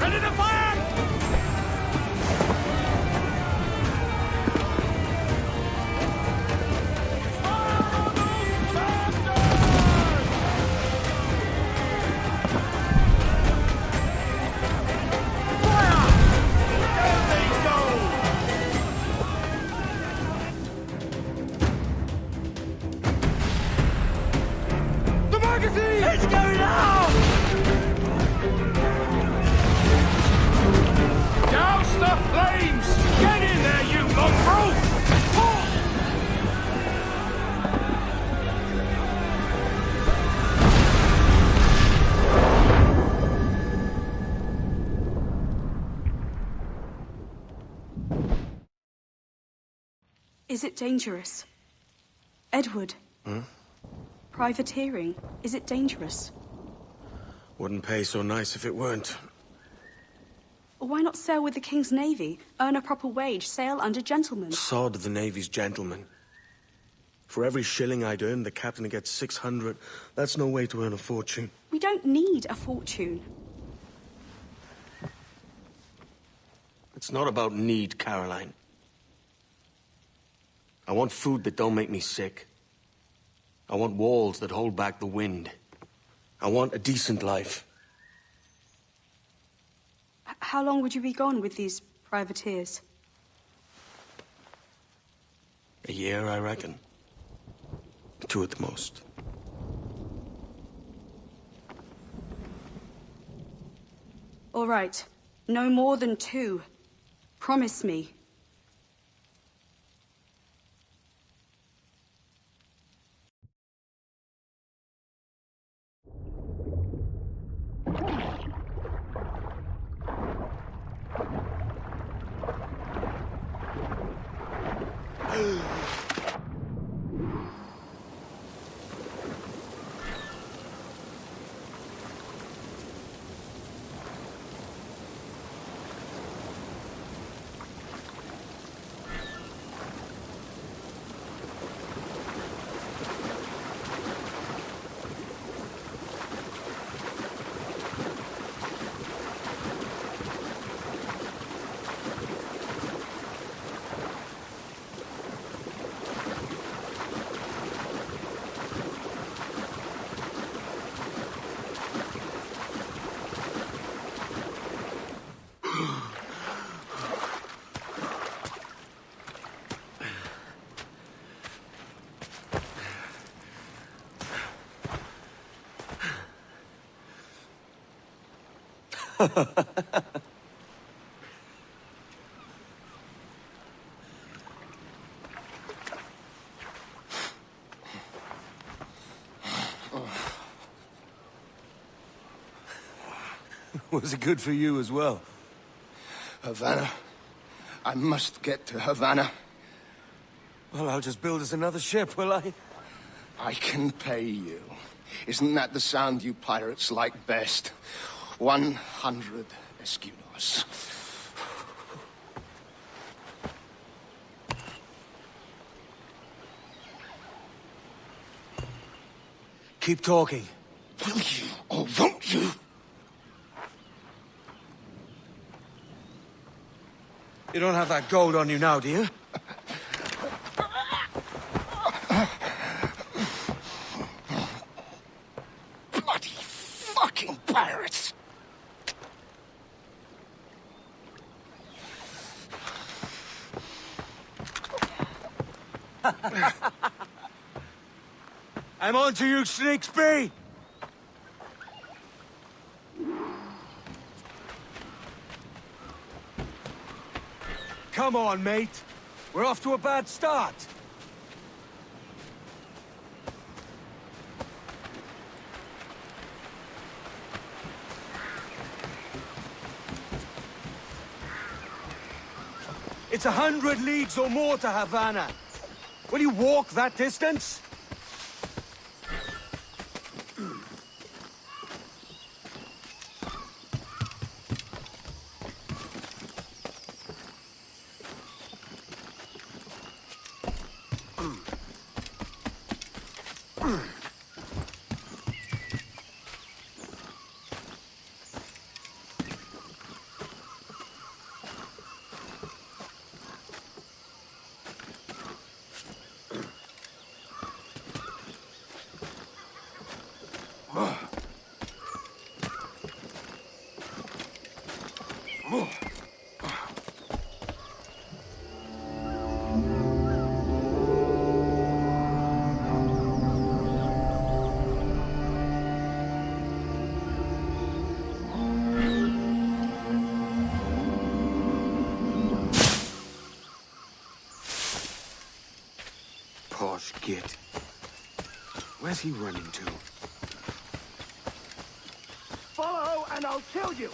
Ready to fire! Let's go now! Douse the flames! Get in there, you mongrel! Is it dangerous? Edward? Privateering, is it dangerous? Wouldn't pay so nice if it weren't. Why not sail with the King's Navy? Earn a proper wage, sail under gentlemen. Sod the Navy's gentlemen. For every shilling I'd earn, the captain gets 600. That's no way to earn a fortune. We don't need a fortune. It's not about need, Caroline. I want food that don't make me sick. I want walls that hold back the wind. I want a decent life. How long would you be gone with these privateers? A year, I reckon. 2 at the most. All right. No more than 2. Promise me. Was it good for you as well? Havana. I must get to Havana. Well, I'll just build us another ship, will I? I can pay you. Isn't that the sound you pirates like best? 100 escudos. Keep talking. Will you or won't you? You don't have that gold on you now, do you? Bloody fucking pirates! I'm on to you, Snakesby! Come on, mate. We're off to a bad start. It's 100 leagues or more to Havana. Will you walk that distance? Posh git. Where's he running to? Follow, and I'll kill you!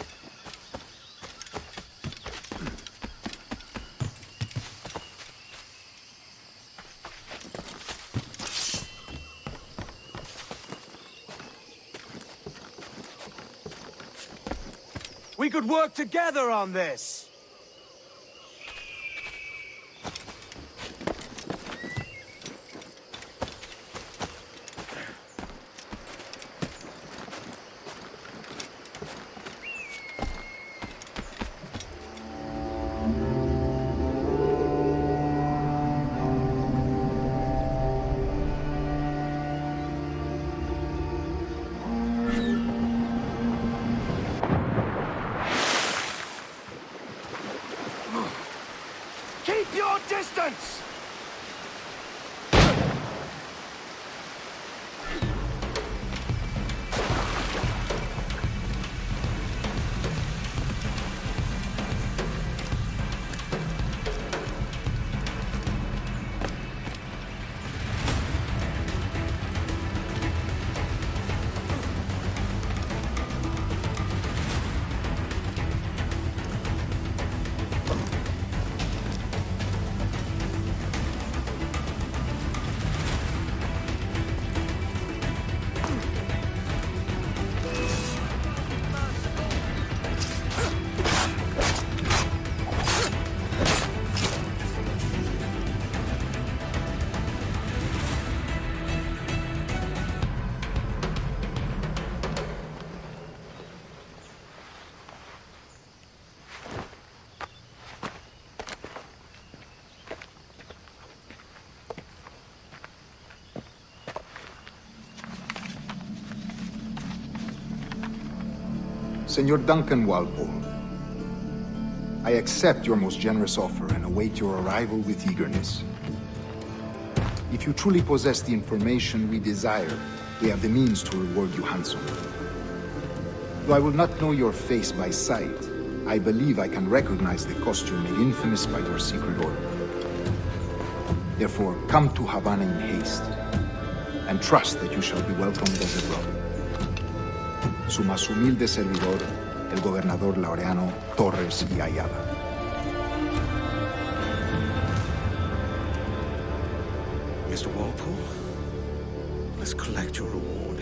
We could work together on this! Keep your distance! Senor Duncan Walpole, I accept your most generous offer and await your arrival with eagerness. If you truly possess the information we desire, we have the means to reward you handsomely. Though I will not know your face by sight, I believe I can recognize the costume made infamous by your secret order. Therefore, come to Havana in haste, and trust that you shall be welcomed as a brother. Su más humilde servidor, el gobernador Laureano Torres y Ayala. Mr. Walpole, let's collect your reward.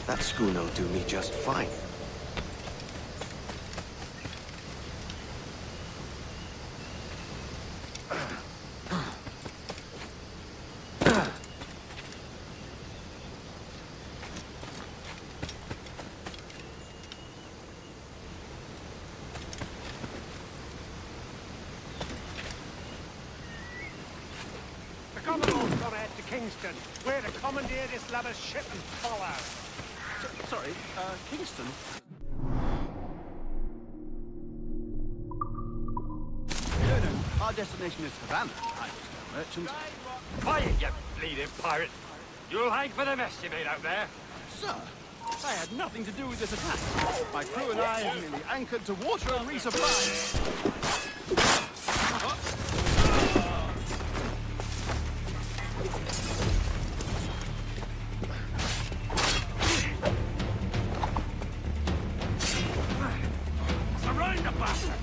That schooner'll do me just fine. The Commodore's gone ahead to Kingston. We're to commandeer this lover's ship and follow. Sorry, Kingston? No, our destination is Havana. I'm a merchant. Quiet, you bleeding pirate! You'll hang for the mess you made out there. Sir, I had nothing to do with this attack. My crew and I have merely anchored to water and resupply. Surround the bastard!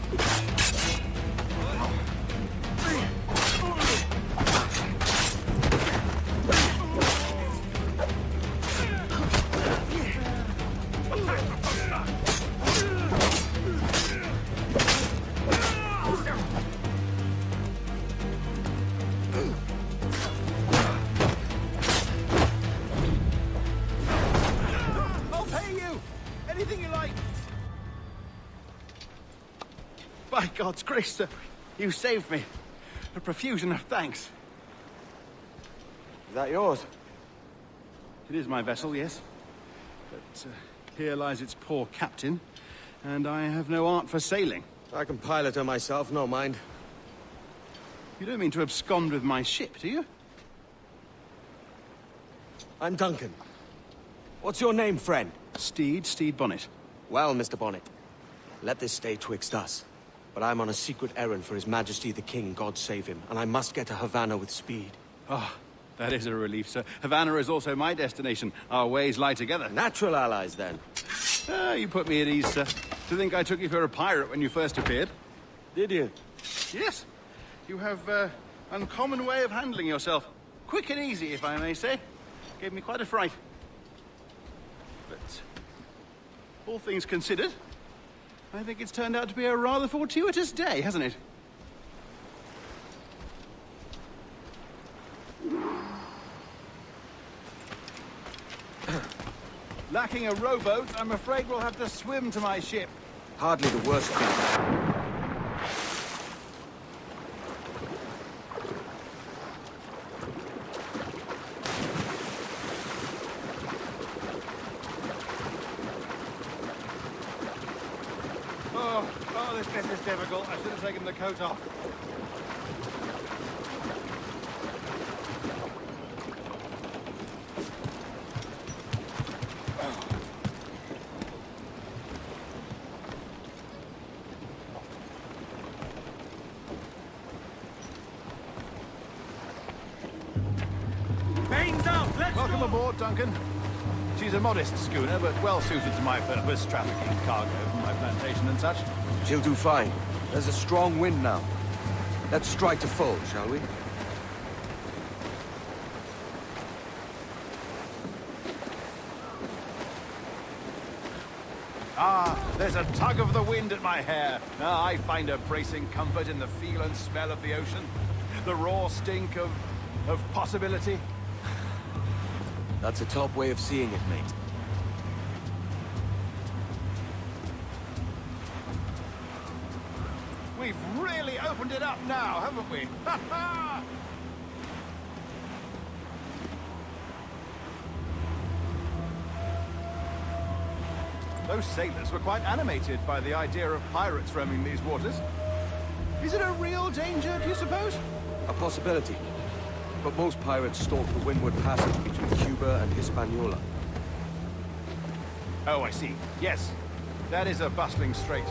Anything you like. By God's grace, sir, you saved me. A profusion of thanks. Is that yours? It is my vessel, yes. But here lies its poor captain, and I have no art for sailing. I can pilot her myself, no mind. You don't mean to abscond with my ship, do you? I'm Duncan. What's your name, friend? Steed Bonnet. Well, Mr. Bonnet, let this stay twixt us. But I'm on a secret errand for His Majesty the King, God save him, and I must get to Havana with speed. Ah, that is a relief, sir. Havana is also my destination. Our ways lie together. Natural allies, then. Ah, you put me at ease, sir. To think I took you for a pirate when you first appeared. Did you? Yes. You have uncommon way of handling yourself. Quick and easy, if I may say. Gave me quite a fright. But all things considered, I think it's turned out to be a rather fortuitous day, hasn't it? Lacking a rowboat, I'm afraid we'll have to swim to my ship. Hardly the worst thing. Oh, this bit is difficult. I should have taken the coat off. Welcome aboard, Duncan. She's a modest schooner, but well suited to my purpose, trafficking cargo from my plantation and such. She'll do fine. There's a strong wind now. Let's strike to full, shall we? Ah, there's a tug of the wind at my hair. Ah, I find a bracing comfort in the feel and smell of the ocean. The raw stink of possibility. That's a top way of seeing it, mate. We've really opened it up now, haven't we? Ha ha! Those sailors were quite animated by the idea of pirates roaming these waters. Is it a real danger, do you suppose? A possibility. But most pirates stalk the windward passage between Cuba and Hispaniola. Oh, I see. Yes, that is a bustling strait.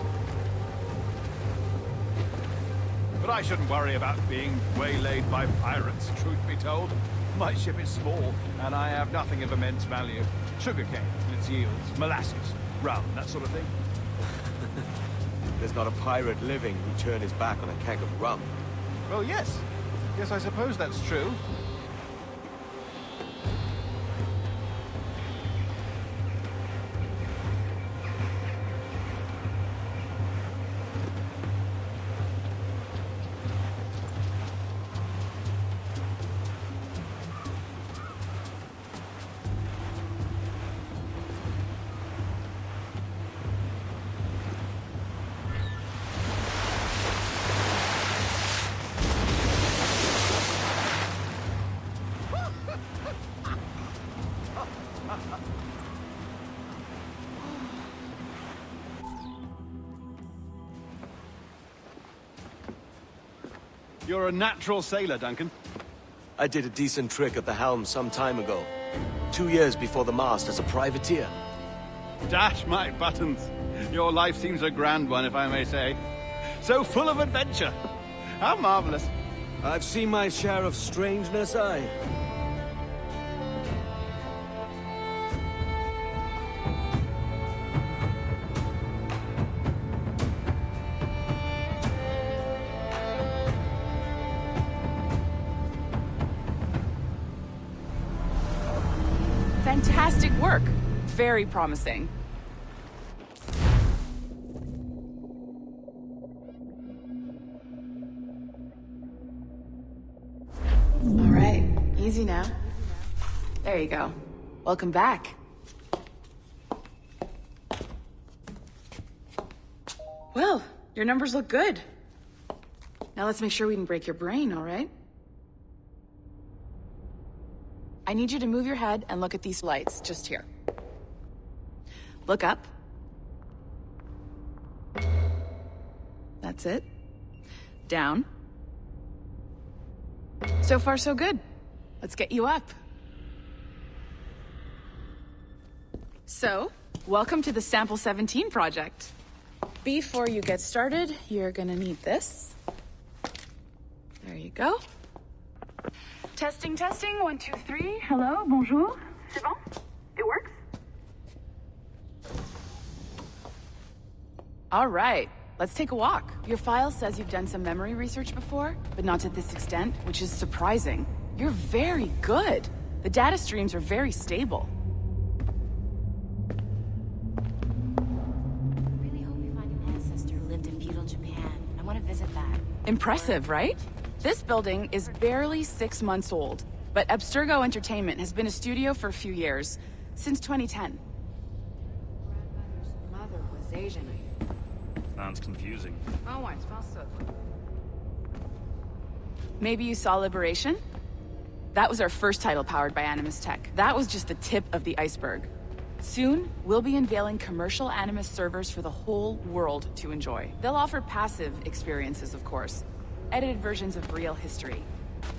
But I shouldn't worry about being waylaid by pirates, truth be told. My ship is small, and I have nothing of immense value. Sugarcane and its yields, molasses, rum, that sort of thing. There's not a pirate living who'd turn his back on a keg of rum. Well, yes. Yes, I suppose that's true. You're a natural sailor, Duncan. I did a decent trick at the helm some time ago. 2 years before the mast as a privateer. Dash my buttons. Your life seems a grand one, if I may say. So full of adventure. How marvelous. I've seen my share of strangeness, aye. Fantastic work. Very promising. All right, easy now. There you go. Welcome back. Well, your numbers look good. Now let's make sure we can break your brain, all right? I need you to move your head and look at these lights just here. Look up. That's it. Down. So far, so good. Let's get you up. So, welcome to the Sample 17 project. Before you get started, you're gonna need this. There you go. Testing, testing, 1, 2, 3. Hello, bonjour. C'est bon? It works? All right, let's take a walk. Your file says you've done some memory research before, but not to this extent, which is surprising. You're very good. The data streams are very stable. I really hope we find an ancestor who lived in feudal Japan. I want to visit that. Impressive, right? This building is barely 6 months old, but Abstergo Entertainment has been a studio for a few years, since 2010. Grandmother's mother was Asian. Sounds confusing. Oh, I smell so good. Maybe you saw Liberation? That was our first title powered by Animus Tech. That was just the tip of the iceberg. Soon, we'll be unveiling commercial Animus servers for the whole world to enjoy. They'll offer passive experiences, of course. Edited versions of real history.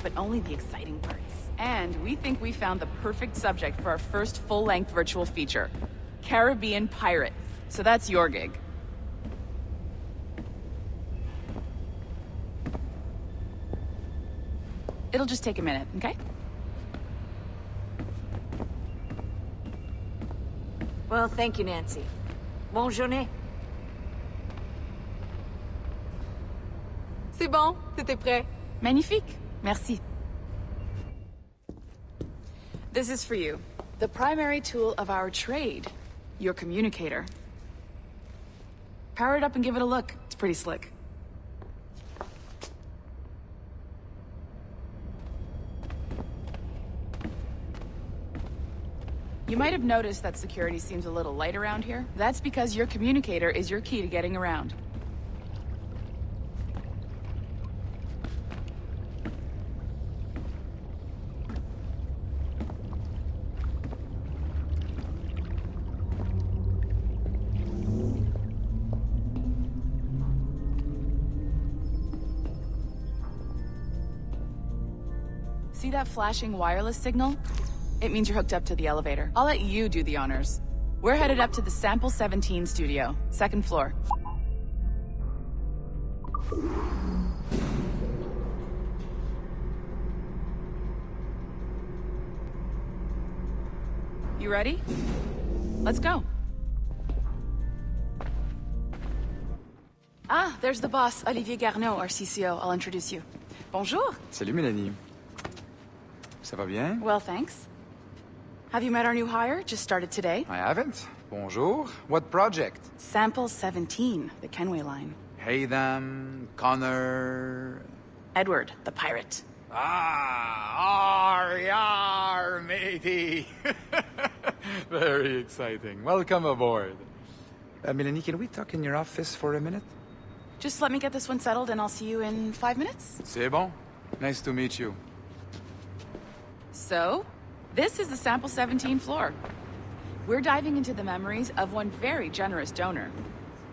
But only the exciting parts. And we think we found the perfect subject for our first full-length virtual feature. Caribbean Pirates. So that's your gig. It'll just take a minute, okay? Well, thank you, Nancy. Bonne journée. C'est bon, c'était prêt. Magnifique. Merci. This is for you. The primary tool of our trade. Your communicator. Power it up and give it a look. It's pretty slick. You might have noticed that security seems a little light around here. That's because your communicator is your key to getting around. See that flashing wireless signal? It means you're hooked up to the elevator. I'll let you do the honors. We're headed up to the Sample 17 studio, 2nd floor. You ready? Let's go. Ah, there's the boss, Olivier Garneau, our CCO. I'll introduce you. Bonjour. Salut Mélanie. Ça va bien? Well, thanks. Have you met our new hire? Just started today. I haven't. Bonjour. What project? Sample 17, the Kenway line. Haytham, Connor... Edward, the pirate. Ah, yar, matey. Very exciting. Welcome aboard. Mélanie, can we talk in your office for a minute? Just let me get this one settled and I'll see you in 5 minutes. C'est bon. Nice to meet you. So, this is the Sample 17 floor. We're diving into the memories of one very generous donor,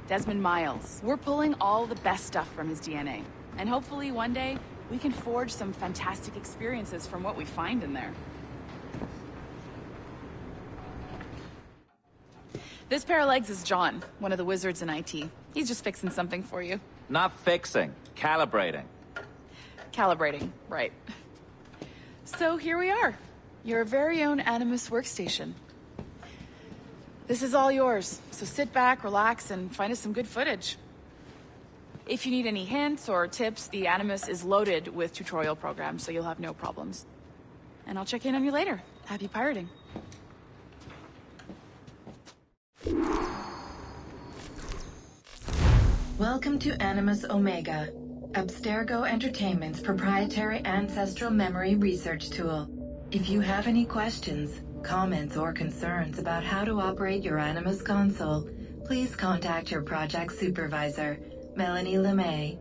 Desmond Miles. We're pulling all the best stuff from his DNA. And hopefully one day, we can forge some fantastic experiences from what we find in there. This pair of legs is John, one of the wizards in IT. He's just fixing something for you. Not fixing, calibrating. Calibrating, right. So here we are. Your very own Animus workstation. This is all yours, so sit back, relax, and find us some good footage. If you need any hints or tips, the Animus is loaded with tutorial programs, so you'll have no problems. And I'll check in on you later. Happy pirating. Welcome to Animus Omega, Abstergo Entertainment's proprietary ancestral memory research tool. If you have any questions, comments, or concerns about how to operate your Animus console, please contact your project supervisor, Melanie LeMay.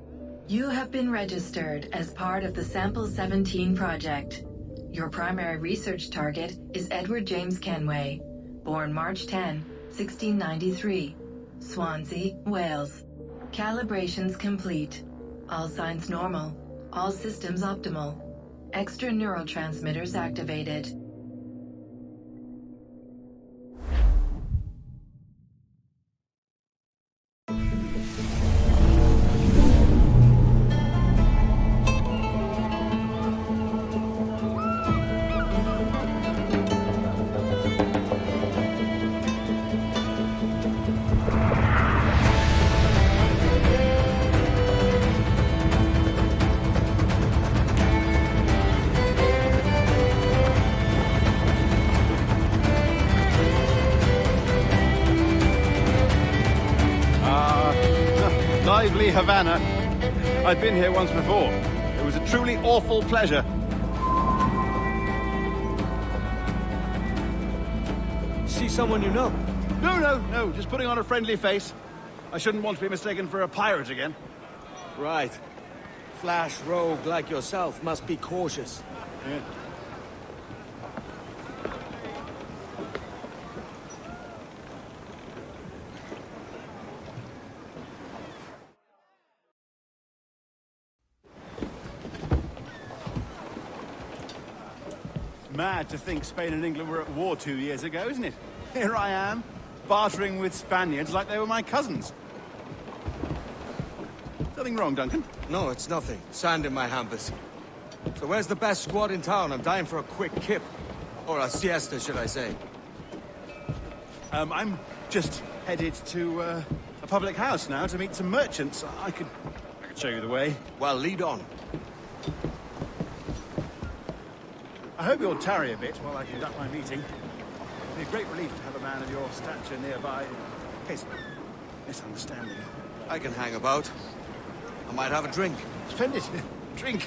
You have been registered as part of the Sample 17 project. Your primary research target is Edward James Kenway, born March 10, 1693, Swansea, Wales. Calibrations complete. All signs normal. All systems optimal. Extra neurotransmitters activated. Lively Havana. I've been here once before. It was a truly awful pleasure. See someone you know? No, just putting on a friendly face. I shouldn't want to be mistaken for a pirate again. Right. Flash rogue like yourself must be cautious. Yeah. Mad to think Spain and England were at war 2 years ago, isn't it? Here I am, bartering with Spaniards like they were my cousins. Something wrong, Duncan? No, it's nothing. Sand in my hampers. So where's the best squad in town? I'm dying for a quick kip. Or a siesta, should I say. I'm just headed to a public house now to meet some merchants. I could show you the way. Well, lead on. I hope you'll tarry a bit while I conduct my meeting. It'd be a great relief to have a man of your stature nearby, in case of a misunderstanding. I can hang about. I might have a drink. Splendid. Drink.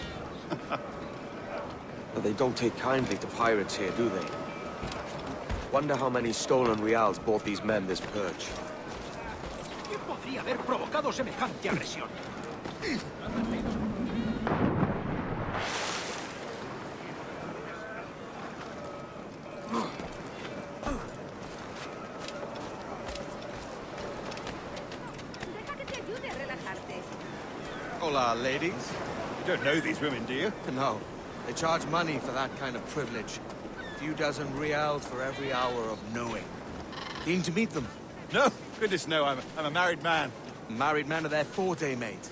But they don't take kindly to pirates here, do they? Wonder how many stolen reals bought these men this purge. ¿Quién podría haber provocado semejante agresión? Hola, ladies. You don't know these women, do you? No. They charge money for that kind of privilege. A few dozen reals for every hour of knowing. Keen to meet them? No, goodness no, I'm a married man. Married men are their forte, mate.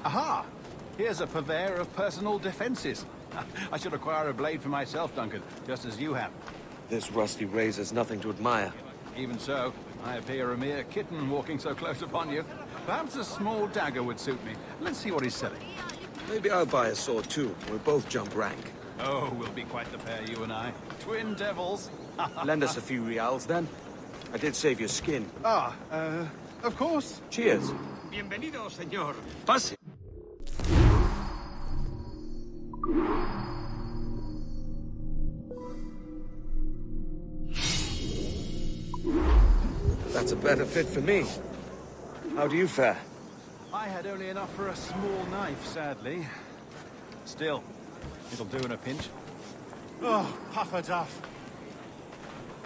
Aha! Here's a purveyor of personal defenses. I should acquire a blade for myself, Duncan, just as you have. This rusty razor's nothing to admire. Even so, I appear a mere kitten walking so close upon you. Perhaps a small dagger would suit me. Let's see what he's selling. Maybe I'll buy a sword too. We'll both jump rank. Oh, we'll be quite the pair, you and I. Twin devils. Lend us a few reals, then. I did save your skin. Of course. Cheers. Bienvenido, señor. Pase. That's a better fit for me. How do you fare? I had only enough for a small knife, sadly. Still, it'll do in a pinch. Oh, puffer duff.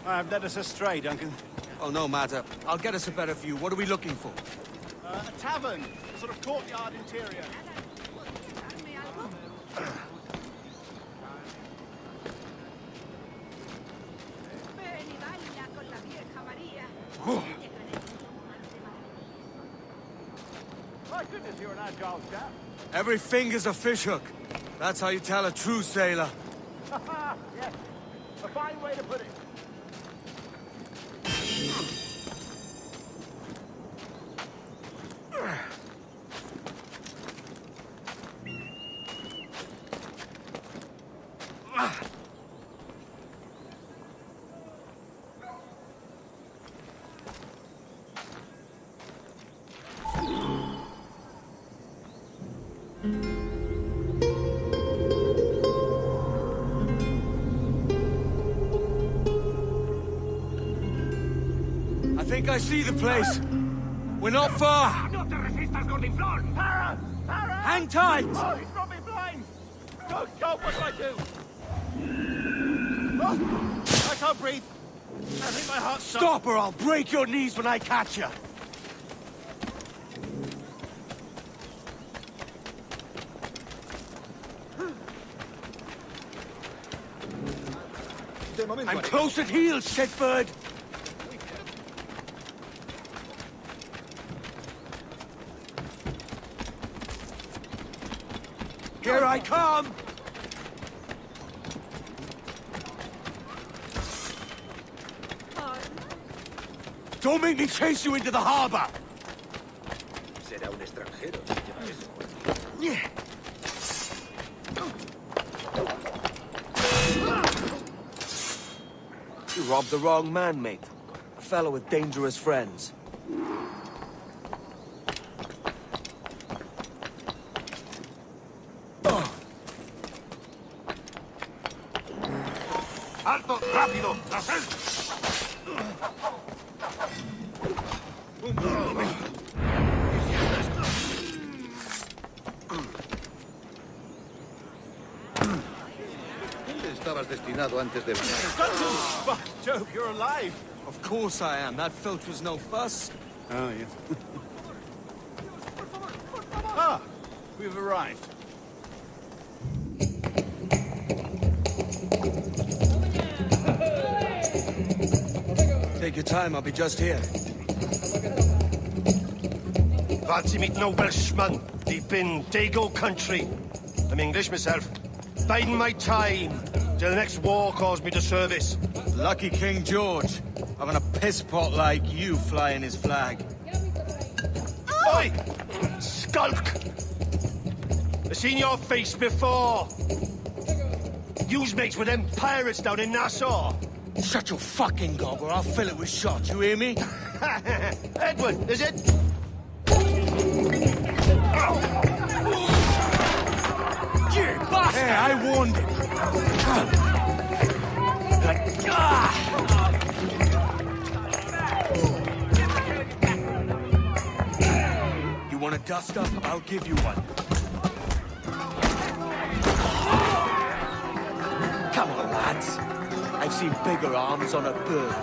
I've led us astray, Duncan. Oh, no matter. I'll get us a better view. What are we looking for? A tavern. A sort of courtyard interior. My goodness, you're an agile chap. Every finger's a fishhook. That's how you tell a true sailor. Yes, a fine way to put it. I think I see the place. We're not far. No te resistas, gordinflón! Para! Para! Hang tight! Oh, he's got me blind! Oh, God, what do I do? Oh, I can't breathe. I think my heart's stopped. Stop or I'll break your knees when I catch you. I'm close at heel, shitbird! Here I come! Don't make me chase you into the harbor! Será un extranjero. Yeah. You robbed the wrong man, mate. A fellow with dangerous friends. ¡Alto! ¡Rápido! ¡Hacer! ¿Dónde estabas destinado antes de venir? By Jove, you're alive! Of course I am. That filch was no fuss. Oh, yes. Ah, we've arrived. Take your time, I'll be just here. Fancy meeting no Welshman deep in Dago country. I'm English myself. Biding my time till the next war calls me to service. Lucky King George, having a piss pot like you flying his flag. Oi! Skulk! I've seen your face before. You's mates with them pirates down in Nassau. Shut your fucking gob or I'll fill it with shot, you hear me? Edward, is it? You bastard! Hey, I warned him. You want a dust up? I'll give you one. Come on, lads. I've seen bigger arms on a bird.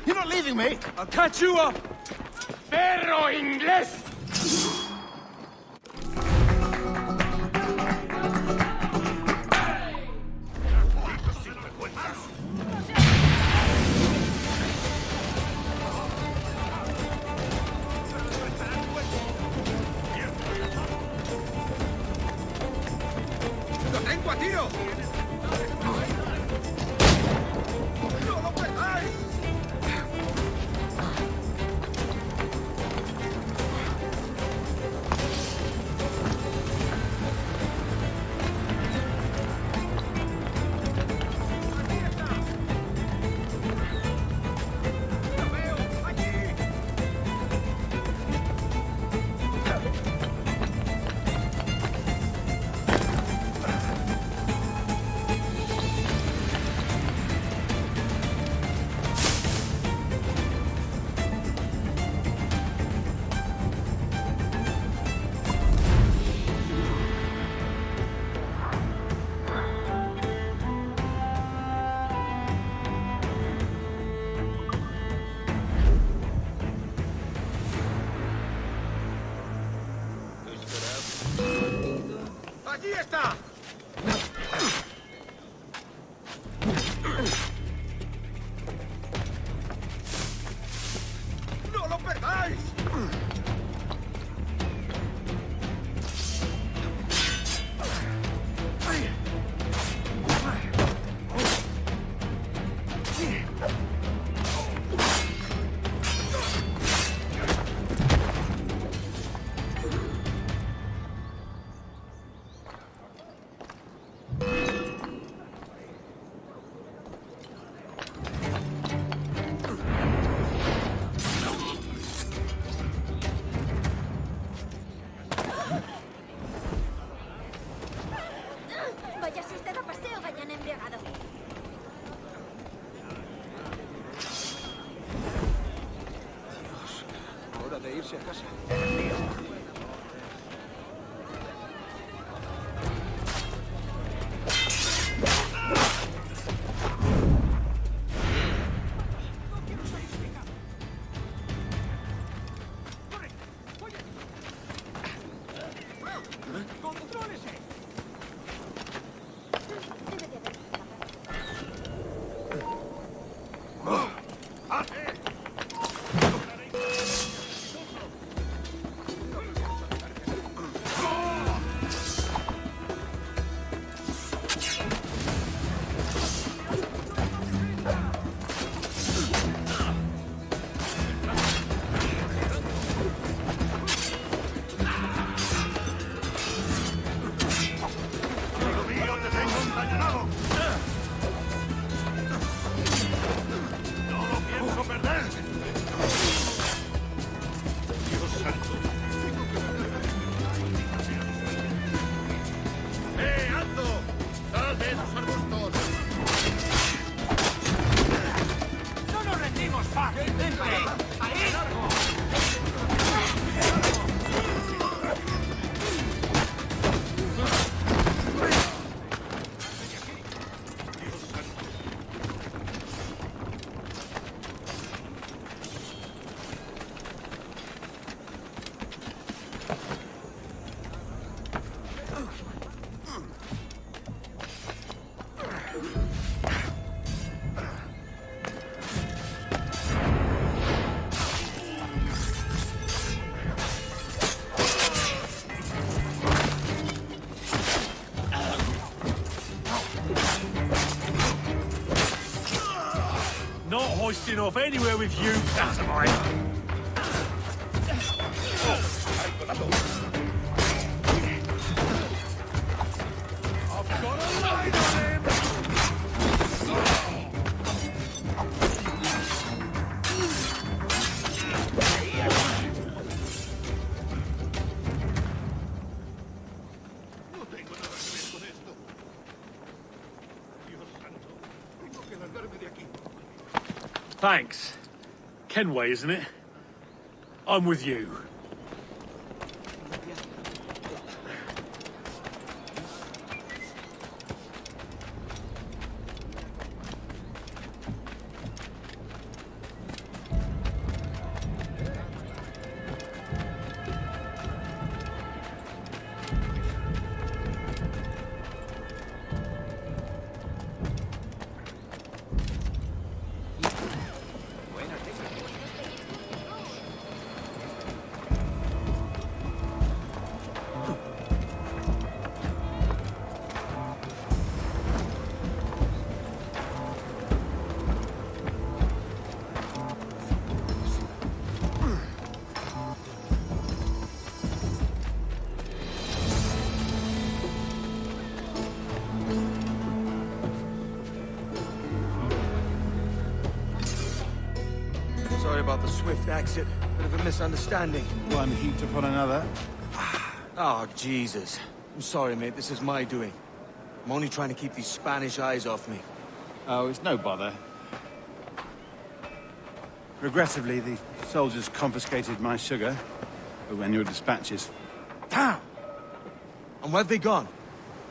You're not leaving me. I'll catch you up. ¡Perro inglés! ¡Lo tengo a tiro! ¡No lo pegáis! está! ¡No lo perdáis! Vaya si usted a paseo, vayan embriagado. Hora de irse a casa. Not hoisting off anywhere with you, Catamite. I've got a line on him! No tengo nada que ver con esto. Dios santo, tengo que largarme de aquí. Thanks. Kenway, isn't it? I'm with you. Sorry about the swift exit. Bit of a misunderstanding. One heaped upon another. Oh, Jesus. I'm sorry, mate. This is my doing. I'm only trying to keep these Spanish eyes off me. Oh, it's no bother. Regrettably, the soldiers confiscated my sugar and your dispatches. Damn! And where've they gone?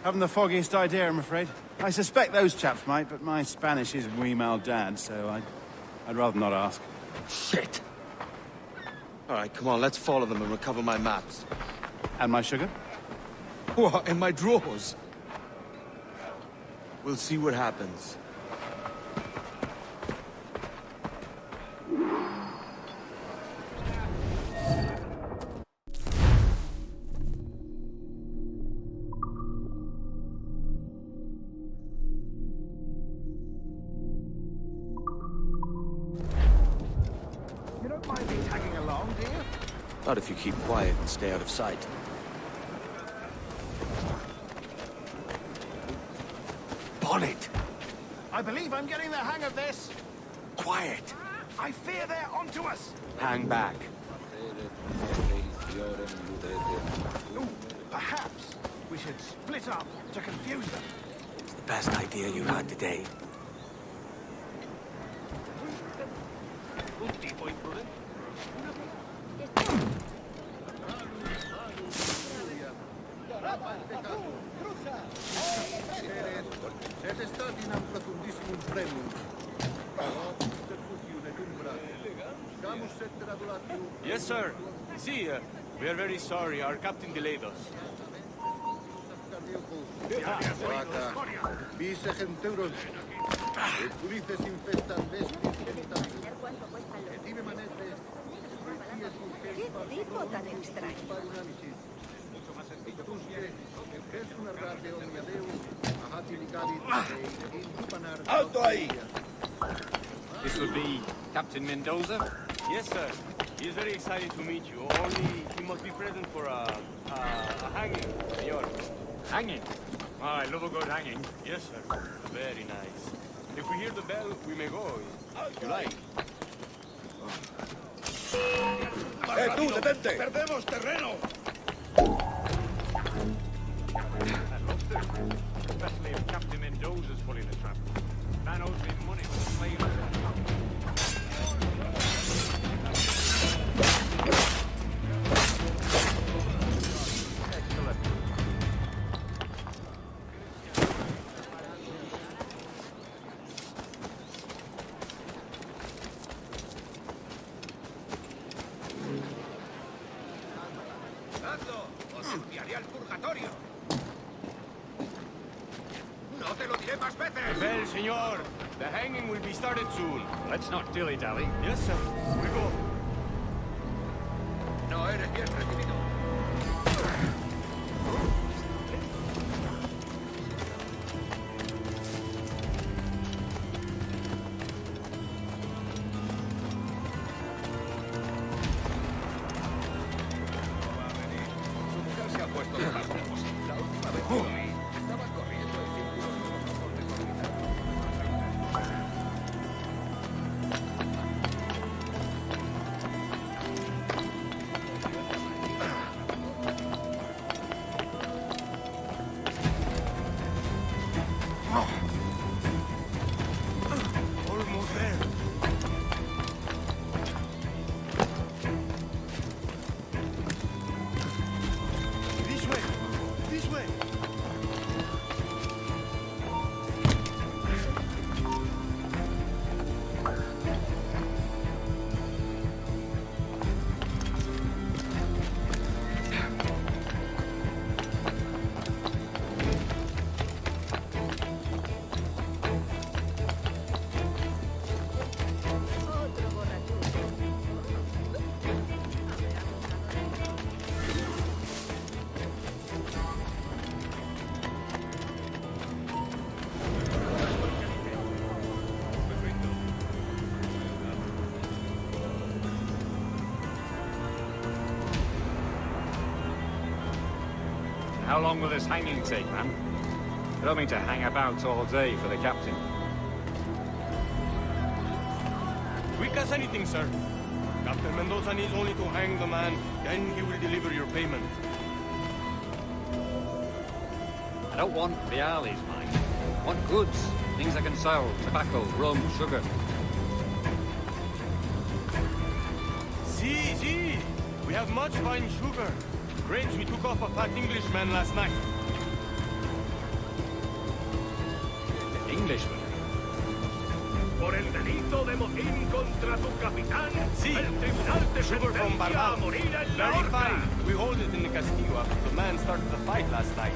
Haven't the foggiest idea, I'm afraid. I suspect those chaps might, but my Spanish is muy mal dad, so I'd rather not ask. Shit! All right, come on, let's follow them and recover my maps. And my sugar? What, in my drawers? We'll see what happens. You don't mind me tagging along, do you? Not if you keep quiet and stay out of sight. Bonnet! I believe I'm getting the hang of this. Quiet! I fear they're onto us. Hang back. Ooh, perhaps we should split up to confuse them. It's the best idea you've had today. Yes, sir. See, we are very sorry. Our captain delayed us. ¿Qué tipo tan extraño? Alto ahí! This would be Captain Mendoza? Yes, sir. He is very excited to meet you. Only he must be present for a hanging, senor. Hanging? Oh, I love a good hanging. Yes, sir. Very nice. If we hear the bell, we may go. If you like. ¡Tú, detente! ¡Perdemos terreno! Especially if Captain Mendoza's pulling the trap. Man owes me money for playing ¡Os enviaré al purgatorio! ¡No te lo diré más veces! Bell, senor. The hanging will be started soon. Let's not dilly-dally. Yes, sir. We go. No eres bien recibido. Su mujer se ha puesto de más nerviosa. La última vez que lo vi, estaba corriendo en círculos con los ojos decomisados. Almost there. This way. This way. How long will this hanging take, man? I don't mean to hang about all day for the captain. Quick as anything, sir. Captain Mendoza needs only to hang the man, then he will deliver your payment. I don't want reales, mind. I want goods. Things I can sell. Tobacco, rum, sugar. See. We have much fine sugar. Grains we took off a fat Englishman last night. The Englishman? Por el delito de motín contra tu capitán, Sí. el tribunal Sugar from Barbados. Very fine. We hold it in the Castillo after the man started the fight last night.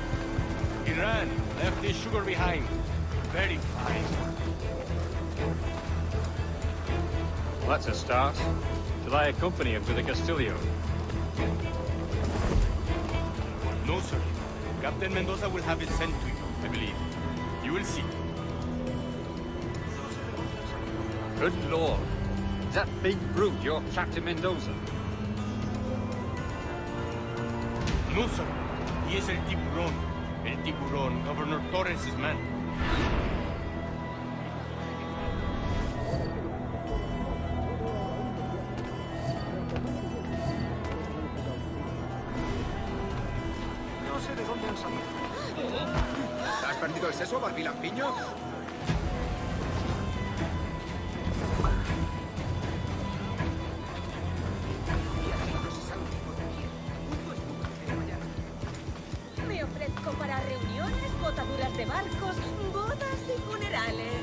He ran, left his sugar behind. Very fine. Well, that's a start. Shall I accompany him to the Castillo? No, sir. Captain Mendoza will have it sent to you, I believe. You will see. Good lord. Is that big brute your Captain Mendoza? No, sir. He is El Tiburon. El Tiburon, Governor Torres' man. No sé de dónde han salido. ¿Has perdido el seso, barbilampiño? Me ofrezco para reuniones, botaduras de barcos, bodas y funerales.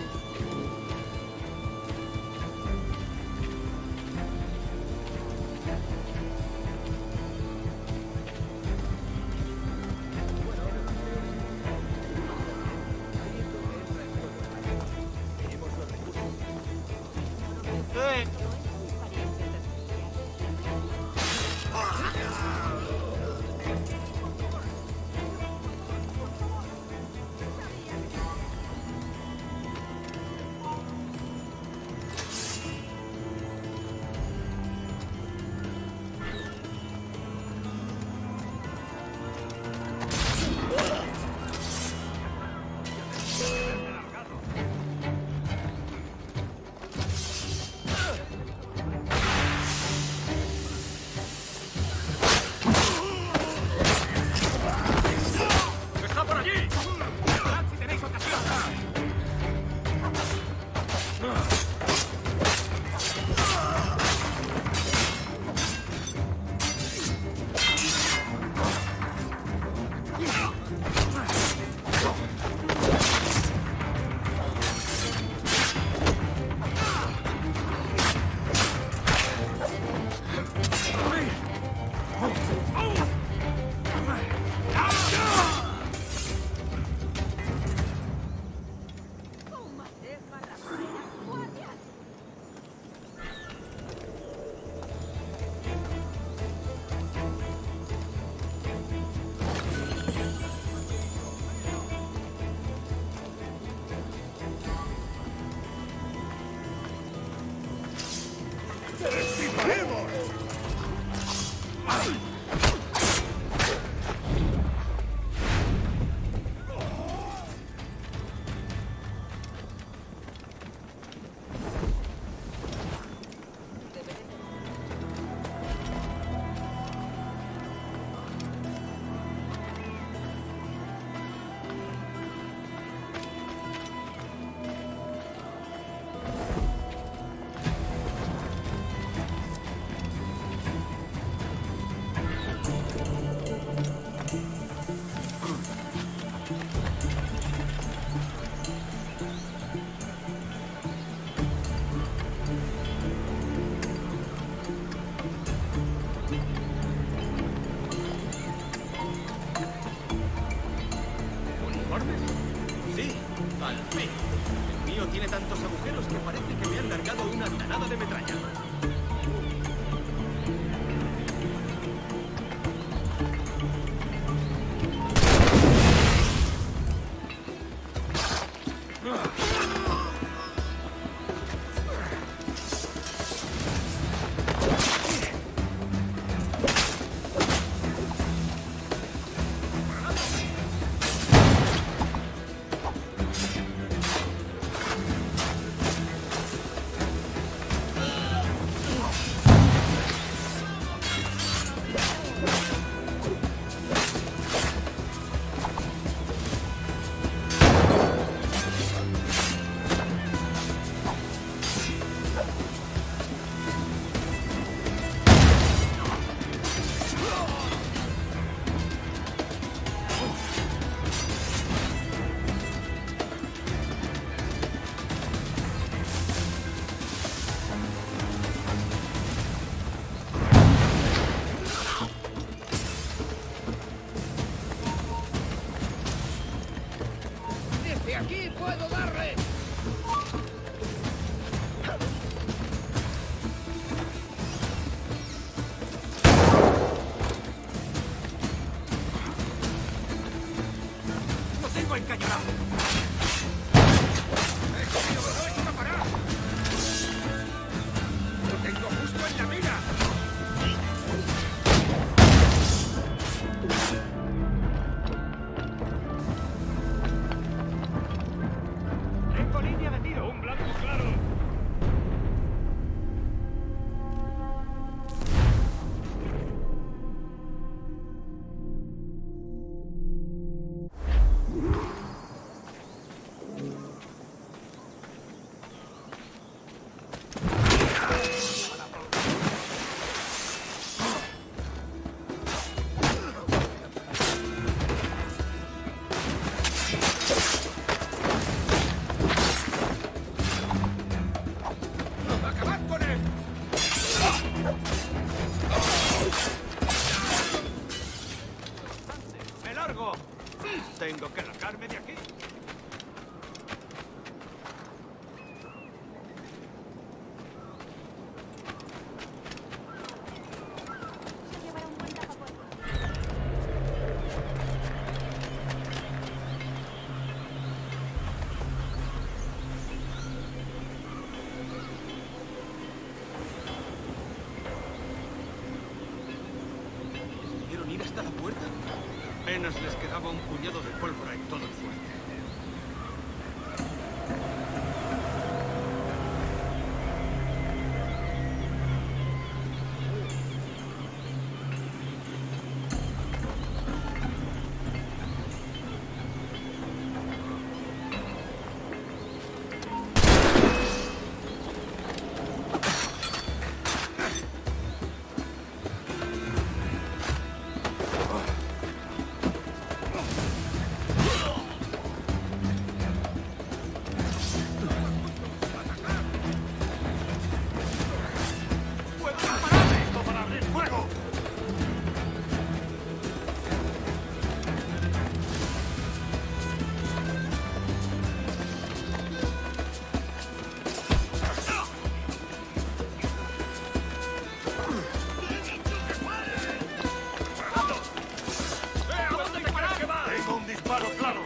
puedo darle! ¡Lo tengo encañonado! ¡Lo tengo justo en la mira! Tengo línea de tiro. Un blanco claro. ¡Acabad con él! ¡Me largo! Tengo que largarme de aquí. ¿Pudieron ir hasta la puerta? Apenas les quedaba un puñado de pólvora y todo el fuerte. ¡Puedo dispararle! ¡Esto para abrir fuego! ¿A dónde disparar? Tengo un disparo claro.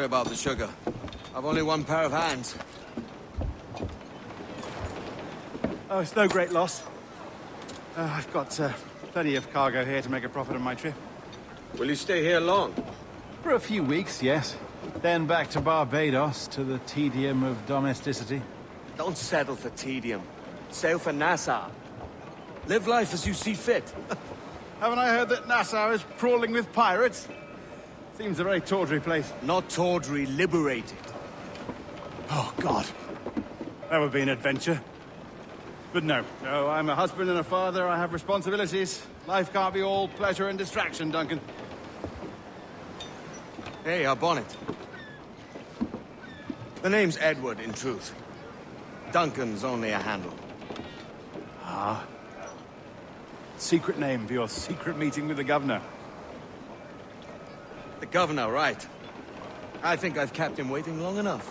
Sorry about the sugar. I've only one pair of hands. Oh, it's no great loss. I've got plenty of cargo here to make a profit on my trip. Will you stay here long? For a few weeks, yes. Then back to Barbados, to the tedium of domesticity. Don't settle for tedium. Sail for Nassau. Live life as you see fit. Haven't I heard that Nassau is crawling with pirates? Seems a very tawdry place. Not tawdry, liberated. Oh, God. That would be an adventure. But no, I'm a husband and a father. I have responsibilities. Life can't be all pleasure and distraction, Duncan. Hey, our bonnet. The name's Edward, in truth. Duncan's only a handle. Ah. Secret name for your secret meeting with the governor. The governor, right. I think I've kept him waiting long enough.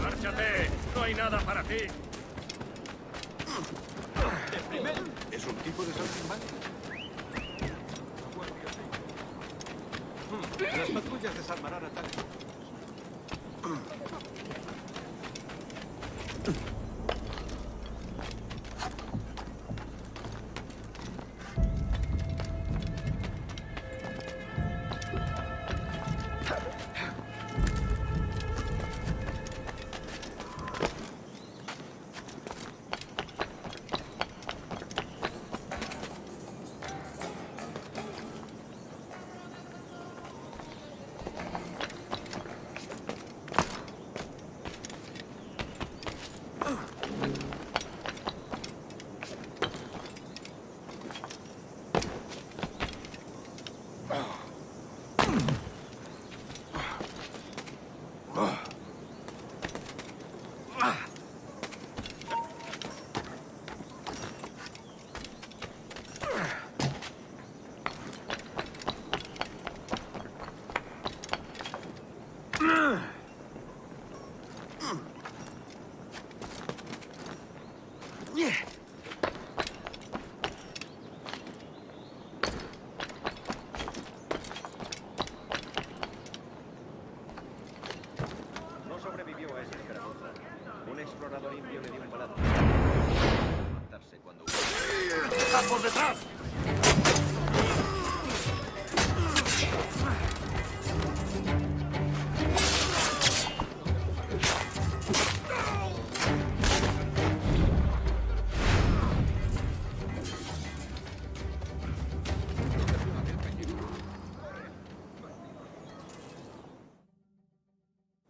¡Márchate! ¡No hay nada para ti! ¿Es un tipo de saltimbanqui? Las patrullas desarmarán ataques. No sobrevivió a esa escaramuza. Un explorador indio le dio un balazo. Matarse cuando... ¡Está por detrás!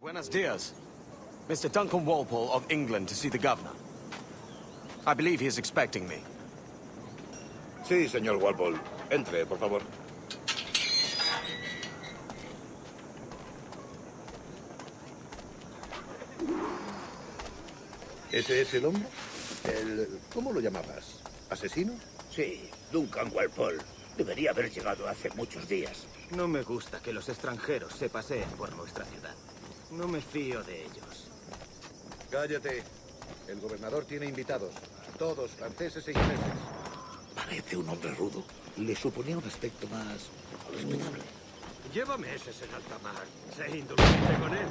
Buenos dias. Mr. Duncan Walpole of England to see the governor. I believe he is expecting me. Sí, señor Walpole. Entre, por favor. ¿Ese es el hombre? ¿Cómo lo llamabas? ¿Asesino? Sí, Duncan Walpole. Debería haber llegado hace muchos días. No me gusta que los extranjeros se paseen por nuestra ciudad. No me fío de ellos. Cállate. El gobernador tiene invitados. Todos franceses e ingleses. Parece un hombre rudo. Le suponía un aspecto más respetable. Lleva meses en alta mar. Sé indulgente con él.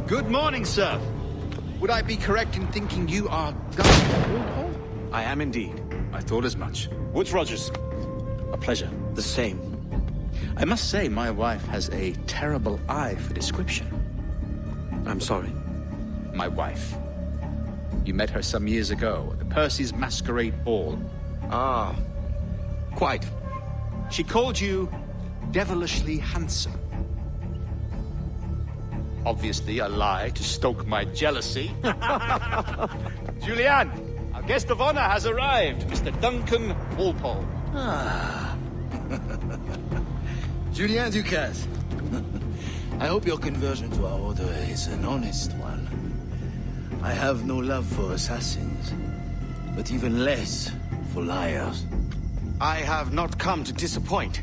Good morning, sir. Would I be correct in thinking you are Duncan Walpole? I am indeed. I thought as much. Woods Rogers. A pleasure. The same. I must say, my wife has a terrible eye for description. I'm sorry. My wife. You met her some years ago at the Percy's Masquerade Ball. Ah, quite. She called you devilishly handsome. Obviously a lie to stoke my jealousy. Julianne, our guest of honor has arrived, Mr. Duncan Walpole. Ah. Julien Ducasse. I hope your conversion to our order is an honest one. I have no love for assassins, but even less for liars. I have not come to disappoint.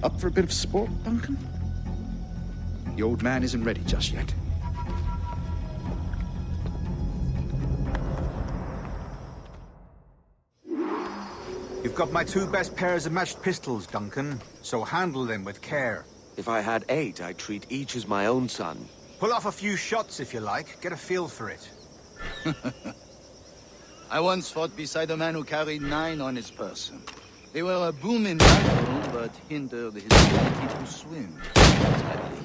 Up for a bit of sport, Duncan? The old man isn't ready just yet. You've got my 2 best pairs of matched pistols, Duncan, so handle them with care. If I had 8, I'd treat each as my own son. Pull off a few shots if you like, get a feel for it. I once fought beside a man who carried 9 on his person. They were a boom in battle, but hindered his ability to swim. Sadly.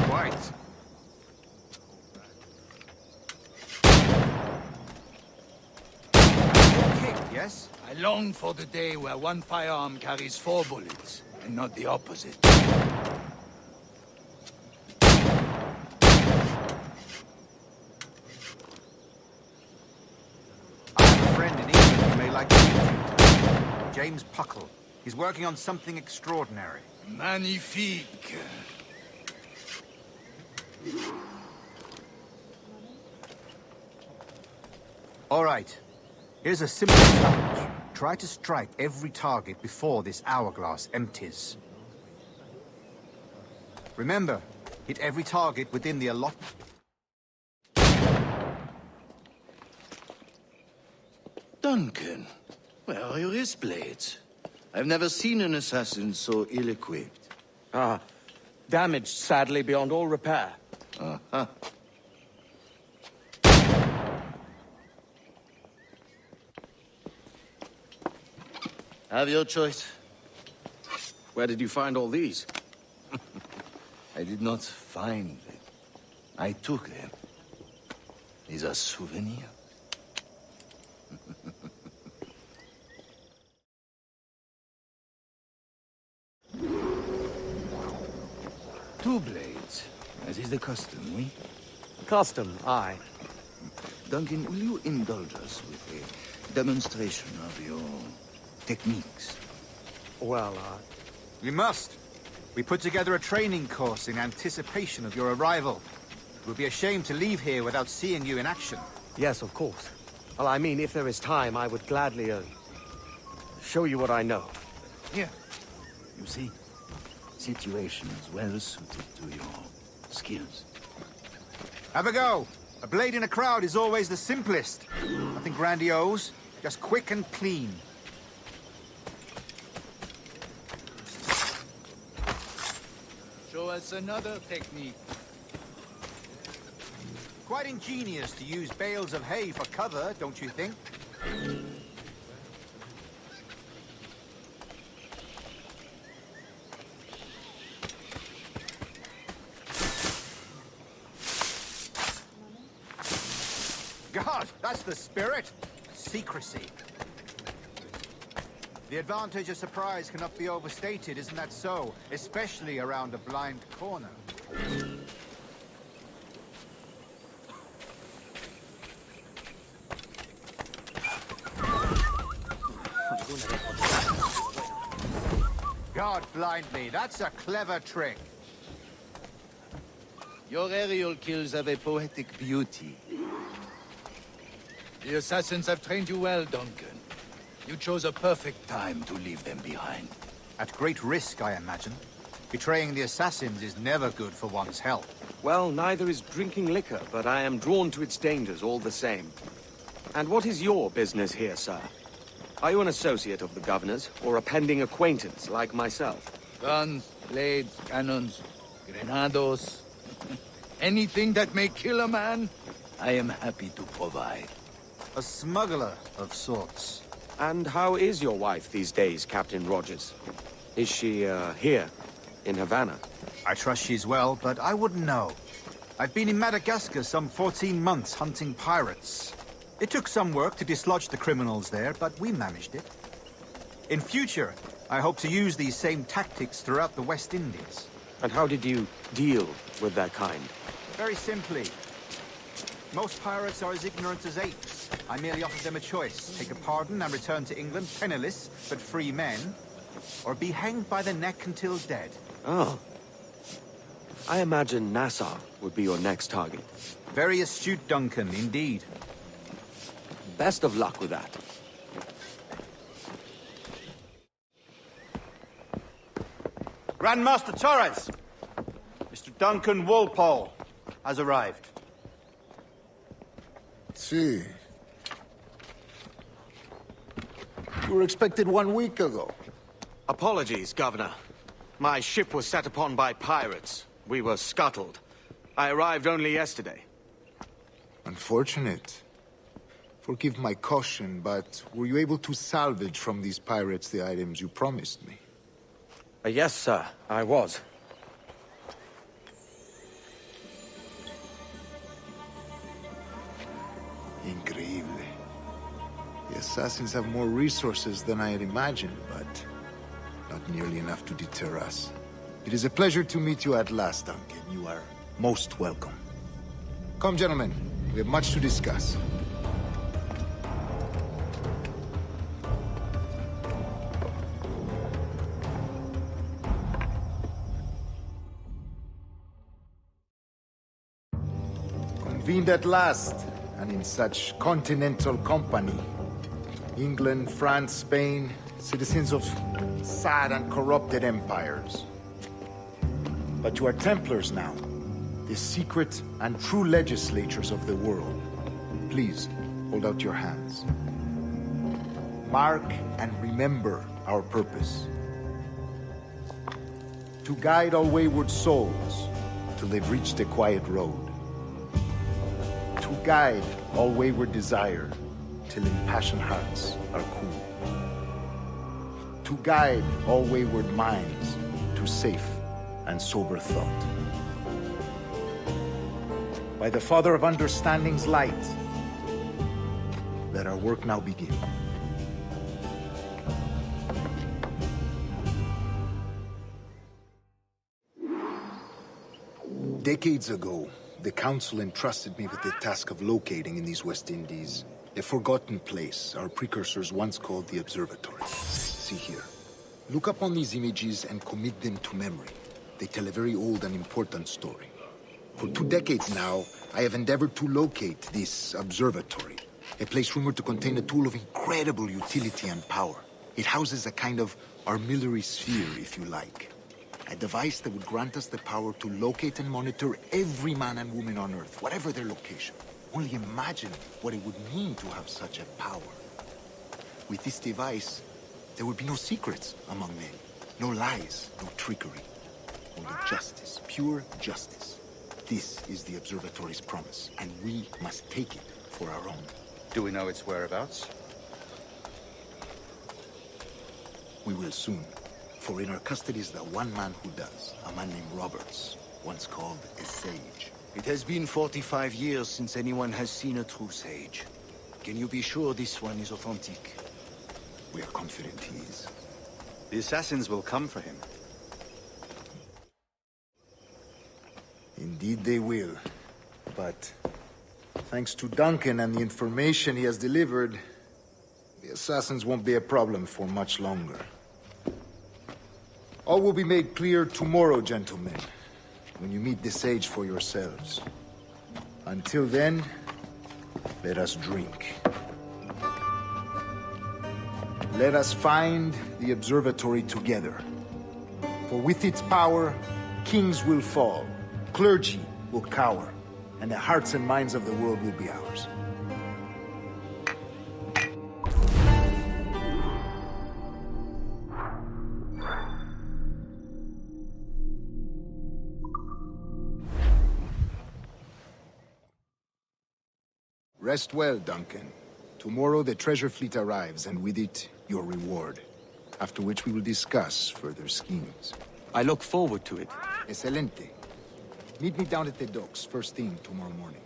Quite. Yes? I long for the day where one firearm carries 4 bullets, and not the opposite. I have a friend in England who may like to meet you. James Puckle. He's working on something extraordinary. Magnifique. All right. Here's a simple challenge. Try to strike every target before this hourglass empties. Remember, hit every target within the allotment. Duncan, where are your wrist blades? I've never seen an assassin so ill-equipped. Ah, damaged sadly beyond all repair. Uh-huh. Have your choice. Where did you find all these? I did not find them. I took them. These are souvenirs. Two blades, as is the custom, oui? Custom, aye. Duncan, will you indulge us with a demonstration of your techniques? Well, We must. We put together a training course in anticipation of your arrival. It would be a shame to leave here without seeing you in action. Yes, of course. Well, I mean, if there is time, I would gladly, show you what I know. Here. You see? Situations well suited to your skills. Have a go. A blade in a crowd is always the simplest. Nothing grandiose, just quick and clean. Show us another technique. Quite ingenious to use bales of hay for cover, don't you think? God, that's the spirit. Secrecy. The advantage of surprise cannot be overstated, isn't that so? Especially around a blind corner. God blind me, that's a clever trick. Your aerial kills have a poetic beauty. The assassins have trained you well, Duncan. You chose a perfect time to leave them behind. At great risk, I imagine. Betraying the assassins is never good for one's health. Well, neither is drinking liquor, but I am drawn to its dangers all the same. And what is your business here, sir? Are you an associate of the governor's, or a pending acquaintance like myself? Guns, blades, cannons, grenados. Anything that may kill a man, I am happy to provide. A smuggler of sorts. And how is your wife these days, Captain Rogers? Is she, here, in Havana? I trust she's well, but I wouldn't know. I've been in Madagascar some 14 months hunting pirates. It took some work to dislodge the criminals there, but we managed it. In future, I hope to use these same tactics throughout the West Indies. And how did you deal with that kind? Very simply. Most pirates are as ignorant as apes. I merely offered them a choice. Take a pardon and return to England penniless, but free men, or be hanged by the neck until dead. Oh. I imagine Nassau would be your next target. Very astute, Duncan, indeed. Best of luck with that. Grandmaster Torres! Mr. Duncan Walpole has arrived. See. You were expected 1 week ago. Apologies, Governor. My ship was set upon by pirates. We were scuttled. I arrived only yesterday. Unfortunate. Forgive my caution, but were you able to salvage from these pirates the items you promised me? Yes, sir, I was. Increíble. The assassins have more resources than I had imagined, but not nearly enough to deter us. It is a pleasure to meet you at last, Duncan. You are most welcome. Come, gentlemen. We have much to discuss. Convened at last, and in such continental company. England, France, Spain, citizens of sad and corrupted empires. But you are Templars now, the secret and true legislatures of the world. Please, hold out your hands. Mark and remember our purpose. To guide all wayward souls till they've reached the quiet road. To guide all wayward desire till impassioned hearts are cool. To guide all wayward minds to safe and sober thought. By the Father of Understanding's light, let our work now begin. Decades ago, the Council entrusted me with the task of locating in these West Indies a forgotten place our precursors once called the Observatory. See here. Look up on these images and commit them to memory. They tell a very old and important story. For 2 decades now, I have endeavored to locate this observatory, a place rumored to contain a tool of incredible utility and power. It houses a kind of armillary sphere, if you like. A device that would grant us the power to locate and monitor every man and woman on Earth, whatever their location. Only imagine what it would mean to have such a power. With this device, there would be no secrets among men, no lies, no trickery. Only justice, pure justice. This is the Observatory's promise, and we must take it for our own. Do we know its whereabouts? We will soon. For in our custody is the one man who does, a man named Roberts, once called a sage. It has been 45 years since anyone has seen a true sage. Can you be sure this one is authentic? We are confident he is. The assassins will come for him. Indeed they will. But thanks to Duncan and the information he has delivered, the assassins won't be a problem for much longer. All will be made clear tomorrow, gentlemen, when you meet the sage for yourselves. Until then, let us drink. Let us find the observatory together. For with its power, kings will fall, clergy will cower, and the hearts and minds of the world will be ours. Rest well, Duncan. Tomorrow the treasure fleet arrives, and with it, your reward. After which we will discuss further schemes. I look forward to it. Excelente. Meet me down at the docks first thing tomorrow morning.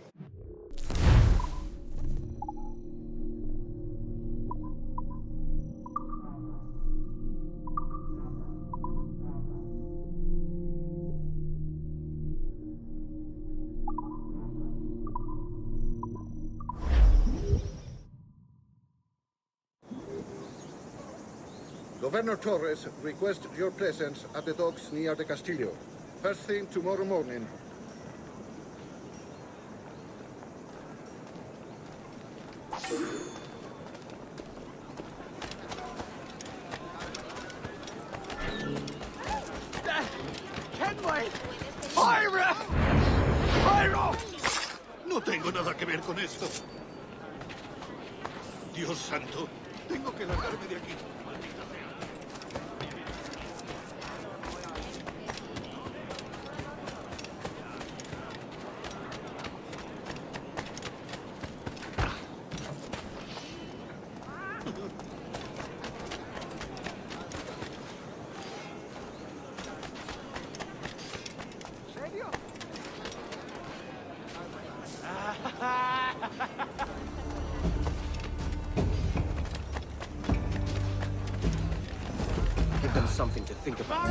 Governor Torres requests your presence at the docks near the Castillo. First thing tomorrow morning. Kenway! ¡Ira! ¡Ira! No tengo nada que ver con esto. Dios santo, tengo que largarme de aquí. Give them something to think about.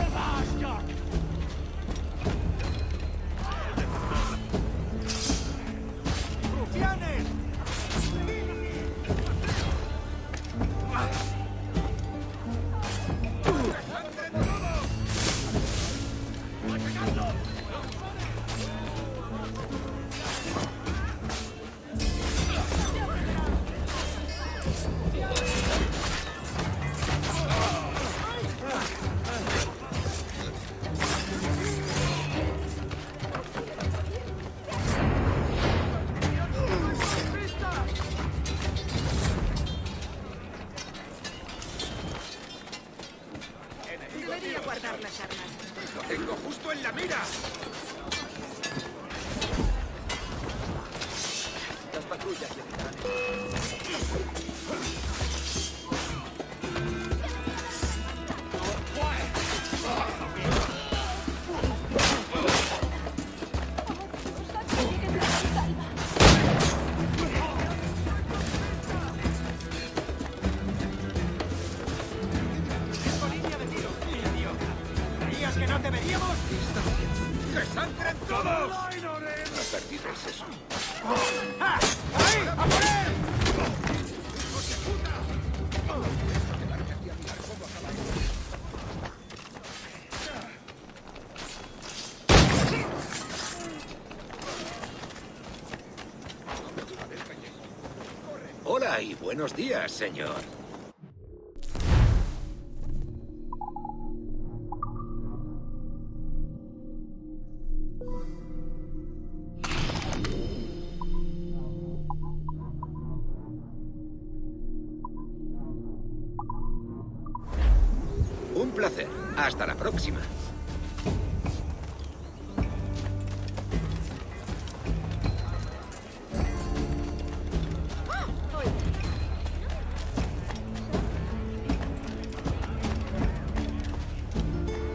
Debería guardar las armas. ¡Lo tengo justo en la mira! Las patrullas llegarán. ¿Que no deberíamos? ¡Que sangren todos! La perdida es eso. ¡Ah! ¡Ahí! ¡A por él! Hola y buenos días, señor. Un placer. Hasta la próxima.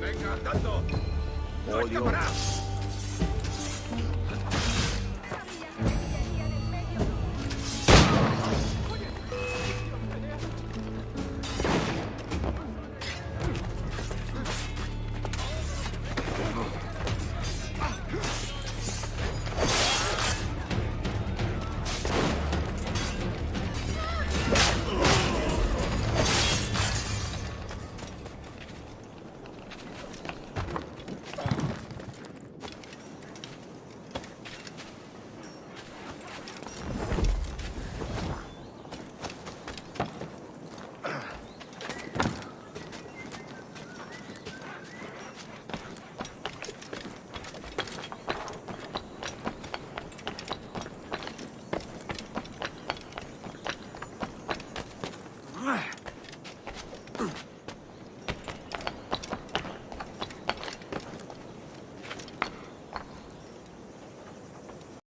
¡Venga, andando! ¡No Olio. escapará!